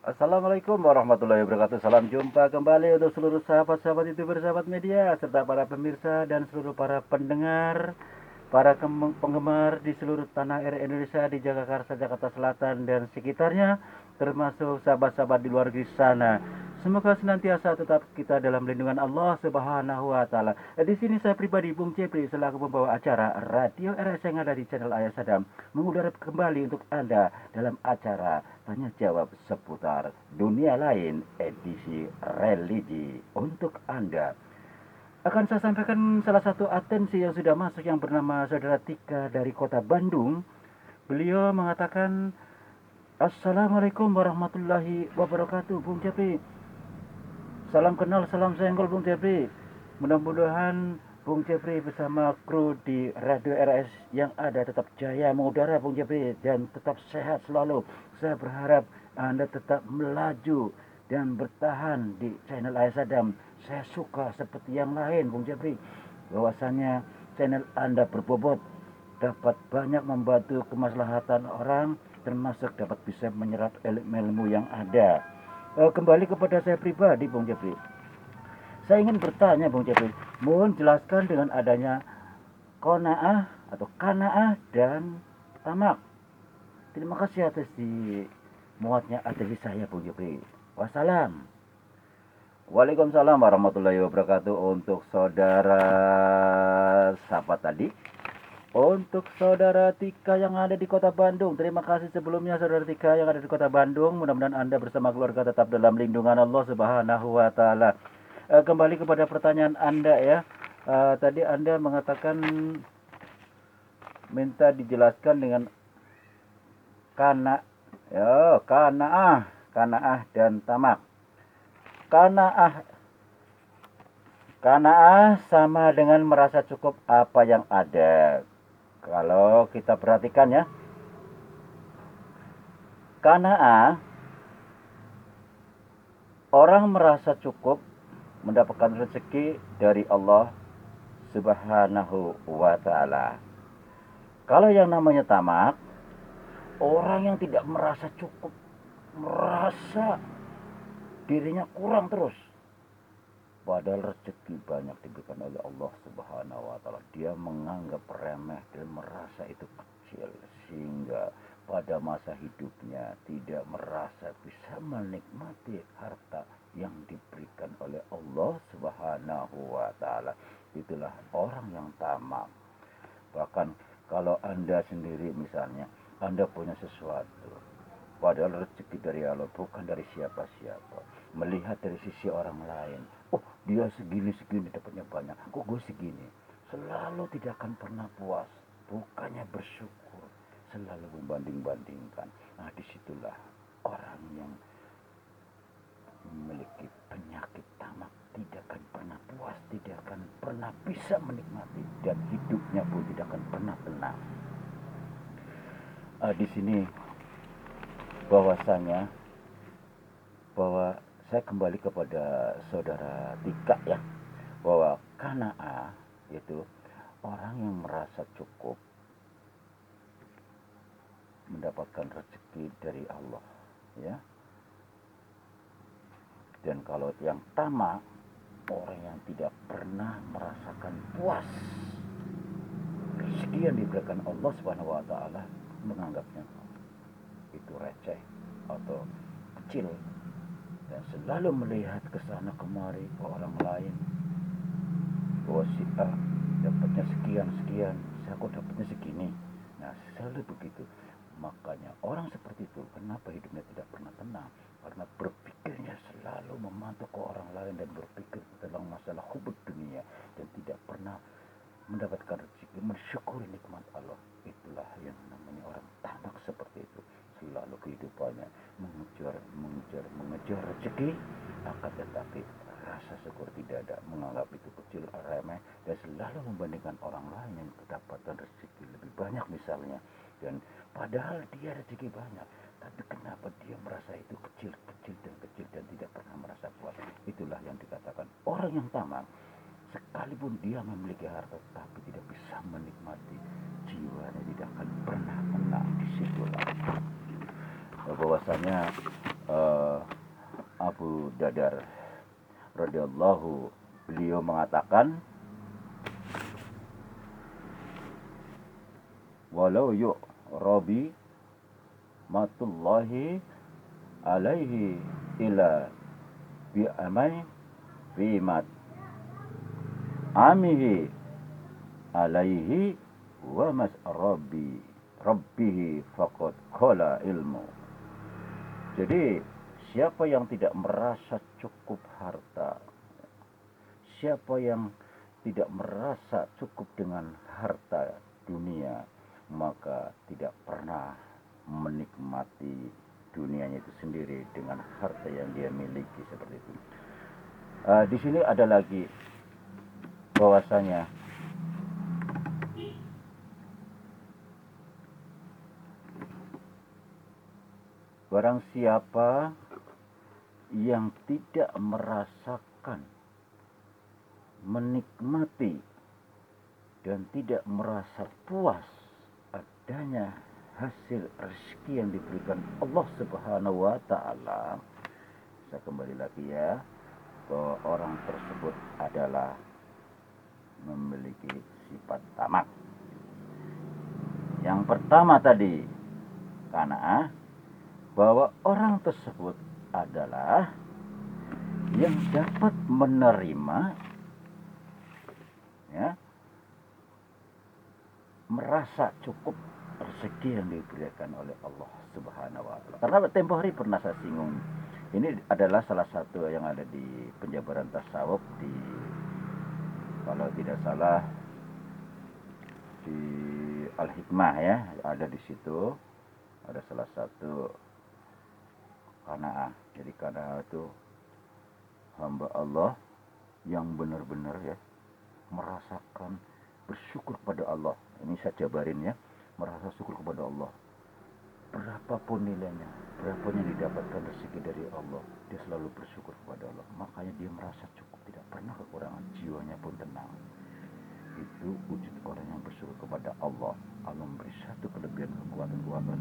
Assalamualaikum warahmatullahi wabarakatuh. Salam jumpa kembali untuk seluruh sahabat-sahabat YouTuber, sahabat media, serta para pemirsa dan seluruh para pendengar, para penggemar di seluruh tanah air Indonesia, di Jakarta, Jakarta Selatan dan sekitarnya, termasuk sahabat-sahabat di luar negeri sana. Semoga senantiasa tetap kita dalam lindungan Allah Subhanahu wa taala. Di sini saya pribadi Bung Cepri selaku pembawa acara Radio RS yang ada di channel Ayah Sadam mengudara kembali untuk Anda dalam acara tanya jawab seputar dunia lain edisi religi untuk Anda. Akan saya sampaikan salah satu atensi yang sudah masuk yang bernama Saudara Tika dari kota Bandung. Beliau mengatakan, Assalamualaikum warahmatullahi wabarakatuh, Bung Cepri. Salam kenal, salam senggol, Bung Cepri. Mudah-mudahan Bung Cepri bersama kru di Radio RS yang ada tetap jaya mengudara, Bung Cepri, dan tetap sehat selalu. Saya berharap Anda tetap melaju dan bertahan di channel Ayah Sadam. Saya suka seperti yang lain, Bung Cepri, bahwasannya channel Anda berbobot, dapat banyak membantu kemaslahatan orang, termasuk dapat bisa menyerap ilmu yang ada. Kembali kepada saya pribadi, Bung Jeffrey. Saya ingin bertanya, Bung Jeffrey, mohon jelaskan dengan adanya kona'ah atau kana'ah dan tamak. Terima kasih atas muatnya atensi saya, Bung Jeffrey. Wassalam. Waalaikumsalam warahmatullahi wabarakatuh untuk saudara siapa tadi? Untuk saudara Tika yang ada di kota Bandung, terima kasih sebelumnya saudara Tika yang ada di kota Bandung. Mudah-mudahan Anda bersama keluarga tetap dalam lindungan Allah Subhanahu wa taala. Kembali kepada pertanyaan Anda ya. Tadi Anda mengatakan minta dijelaskan dengan kana kanaah dan tamak. Kanaah sama dengan merasa cukup apa yang ada. Kalau kita perhatikan ya, kana'ah, orang merasa cukup mendapatkan rezeki dari Allah Subhanahu wa taala. Kalau yang namanya tamak, orang yang tidak merasa cukup, merasa dirinya kurang terus. Padahal rezeki banyak diberikan oleh Allah Subhanahu wa taala. Dia menganggap remeh dan merasa itu kecil, sehingga pada masa hidupnya tidak merasa bisa menikmati harta yang diberikan oleh Allah Subhanahu wa taala. Itulah orang yang tamak. Bahkan kalau Anda sendiri misalnya, Anda punya sesuatu, padahal rezeki dari Allah, bukan dari siapa-siapa. Melihat dari sisi orang lain, oh dia segini dapatnya banyak, kok gue segini. Selalu tidak akan pernah puas, bukannya bersyukur, selalu membanding-bandingkan. Nah disitulah orang yang memiliki penyakit tamak tidak akan pernah puas, tidak akan pernah bisa menikmati, dan hidupnya pun tidak akan pernah tenang. Di sini bahwasanya bahwa saya kembali kepada saudara Tika ya, bahwa kana'ah itu orang yang merasa cukup mendapatkan rezeki dari Allah ya. Dan kalau yang tamak, orang yang tidak pernah merasakan puas rezeki yang diberikan Allah Subhanahu wa taala, menganggapnya itu receh atau kecil, dan selalu melihat ke sana kemari ke orang lain, bahwa si A dapatnya sekian, saya kok dapatnya segini. Nah selalu begitu. Makanya orang seperti itu kenapa hidupnya tidak pernah tenang, karena berpikirnya selalu memantau ke orang lain dan berpikir tentang masalah hubud dunia, dan tidak pernah mendapatkan rezeki, mensyukuri nikmat Allah. Itulah yang namanya orang tamak seperti itu. Selalu kehidupannya mengejar rezeki, akan tetapi rasa syukur tidak ada, menganggap itu kecil, remeh, dan selalu membandingkan orang lain yang kedapatan rezeki lebih banyak misalnya. Dan padahal dia rezeki banyak, tapi kenapa dia merasa itu kecil dan tidak pernah merasa puas. Itulah yang dikatakan orang yang tamak. Sekalipun dia memiliki harta, tapi tidak bisa menikmati, jiwanya tidak akan pernah tenang. Disitulah bahwasanya eh, Abu Dadar radhiyallahu, beliau mengatakan, walau Robi matullahi alaihi ila bi'amai bimat amihi alaihi wa mas rabbihi faqad qala ilmu. Jadi siapa yang tidak merasa cukup harta, siapa yang tidak merasa cukup dengan harta dunia, maka tidak pernah menikmati dunianya itu sendiri dengan harta yang dia miliki seperti itu. Di sini ada lagi bahwasanya barang siapa yang tidak merasakan, menikmati, dan tidak merasa puas adanya hasil rezeki yang diberikan Allah Subhanahu wa Ta'ala, saya kembali lagi ya, bahwa orang tersebut adalah memiliki sifat tamak. Yang pertama tadi, karena bahwa orang tersebut adalah yang dapat menerima, ya, merasa cukup rezeki yang diberikan oleh Allah Subhanahu wa Ta'ala. Karena tempo hari pernah saya singgung, ini adalah salah satu yang ada di penjabaran tasawuf, di, kalau tidak salah, di Al-Hikmah ya, ada di situ ada salah satu qanaah. Jadi qanaah itu hamba Allah yang benar-benar ya merasakan bersyukur kepada Allah. Ini saya jabarin ya, merasa syukur kepada Allah. Berapapun nilainya, berapapun yang didapatkan rezeki dari Allah, dia selalu bersyukur kepada Allah. Makanya dia merasa cukup, tidak pernah kekurangan, jiwanya pun tenang. Itu wujud orang yang bersyukur kepada Allah. Allah memberi satu kelebihan, kekuatan.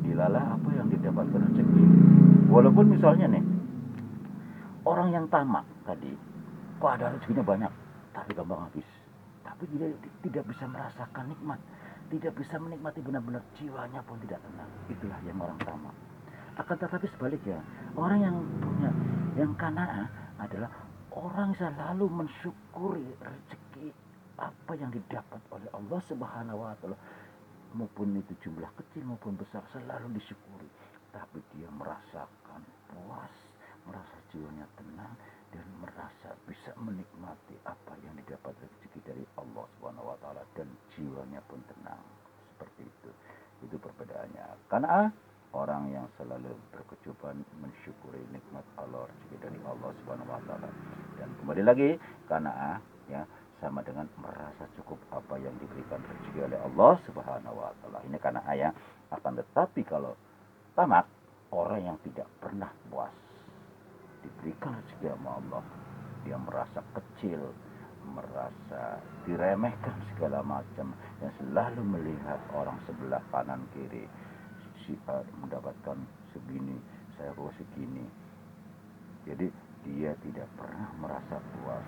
Dilalah apa yang didapatkan rezeki. Walaupun misalnya nih, orang yang tamak tadi, kok ada rezekinya banyak, tapi gampang habis. Tapi dia tidak bisa merasakan nikmat, tidak bisa menikmati benar-benar, jiwanya pun tidak tenang. Itulah yang orang tamak. Akan tetapi sebaliknya, orang yang punya, yang qanaah adalah orang selalu mensyukuri rezeki apa yang didapat oleh Allah Subhanahu wa Ta'ala, maupun itu jumlah kecil maupun besar, selalu disyukuri. Tapi dia merasakan puas, merasa jiwanya tenang, dan merasa bisa menikmati apa yang didapat rezeki dari Allah Subhanahu wa Ta'ala, dan jiwanya pun tenang. Seperti itu. Itu perbedaannya. Karena orang yang selalu berkecukupan mensyukuri nikmat Allah, rezeki dari Allah Subhanahu wa Ta'ala. Dan kembali lagi, karena ya sama dengan merasa cukup apa yang diberikan rezeki oleh Allah Subhanahu wa Ta'ala. Ini karena ayat. Akan tetapi kalau tamak, orang yang tidak pernah puas diberikan rezeki sama Allah, dia merasa kecil, merasa diremehkan segala macam, dan selalu melihat orang sebelah kanan kiri, si A mendapatkan segini, saya kok segini. Jadi dia tidak pernah merasa puas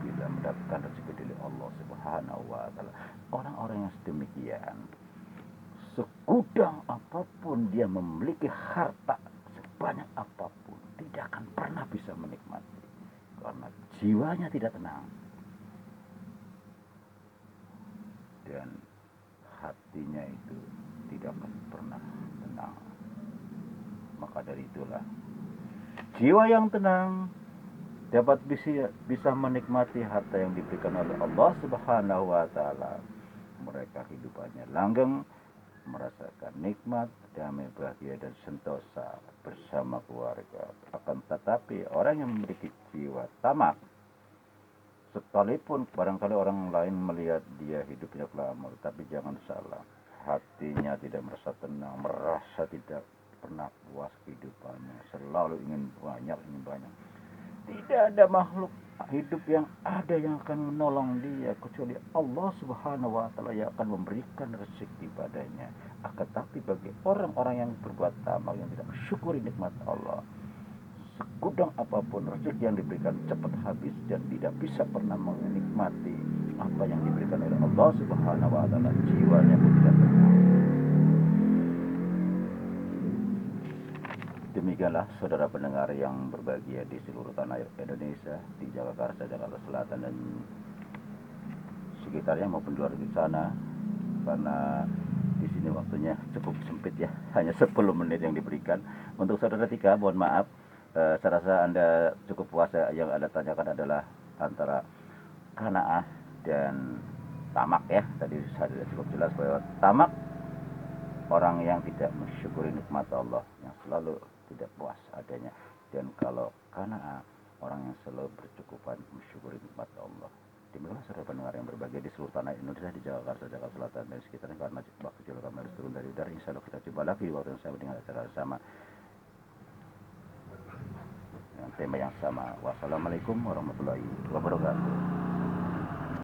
bila mendapatkan rezeki dari Allah Subhanahu wa Ta'ala. Orang-orang yang sedemikian, segudang apapun dia memiliki harta, sebanyak apapun, tidak akan pernah bisa menikmati, karena jiwanya tidak tenang dan hatinya itu tidak akan pernah tenang. Maka dari itulah, jiwa yang tenang dapat bisa menikmati harta yang diberikan oleh Allah Subhanahu wa Ta'ala. Mereka hidupannya langgeng, merasakan nikmat, damai, bahagia, dan sentosa bersama keluarga. Akan tetapi orang yang memiliki jiwa tamak, sekalipun barangkali orang lain melihat dia hidupnya glamor, tapi jangan salah, hatinya tidak merasa tenang, merasa tidak pernah puas kehidupannya, selalu ingin banyak. Tidak ada makhluk hidup yang ada yang akan menolong dia kecuali Allah Subhanahu wa taala yang akan memberikan rezeki padanya. Akan tapi bagi orang-orang yang berbuat tamak, yang tidak mensyukuri nikmat Allah, segudang apapun rezeki yang diberikan cepat habis dan tidak bisa pernah menikmati apa yang diberikan oleh Allah Subhanahu wa taala. Jiwanya pun tidak tenang. Demikianlah saudara pendengar yang berbahagia di seluruh tanah air Indonesia, di Jakarta, Jakarta Selatan dan sekitarnya maupun di luar di sana, karena di sini waktunya cukup sempit ya, hanya 10 menit yang diberikan. Untuk saudara Tika, mohon maaf, saya rasa Anda cukup puas. Yang Anda tanyakan adalah antara qanaah dan tamak ya. Tadi saya cukup jelas bahwa tamak orang yang tidak mensyukuri nikmat Allah, yang selalu tidak puas adanya. Dan kalau qanaah, orang yang selalu bercukupan mensyukuri nikmat Allah. Demikianlah saudara pendengar yang berbahagia di seluruh tanah Indonesia, di Jakarta, Jakarta Selatan dan sekitarnya, karena waktu juga kami harus turun dari udara. Insya Allah kita coba lagi di waktu yang sama dengan acara sama, dengan tema yang sama. Wassalamualaikum warahmatullahi wabarakatuh.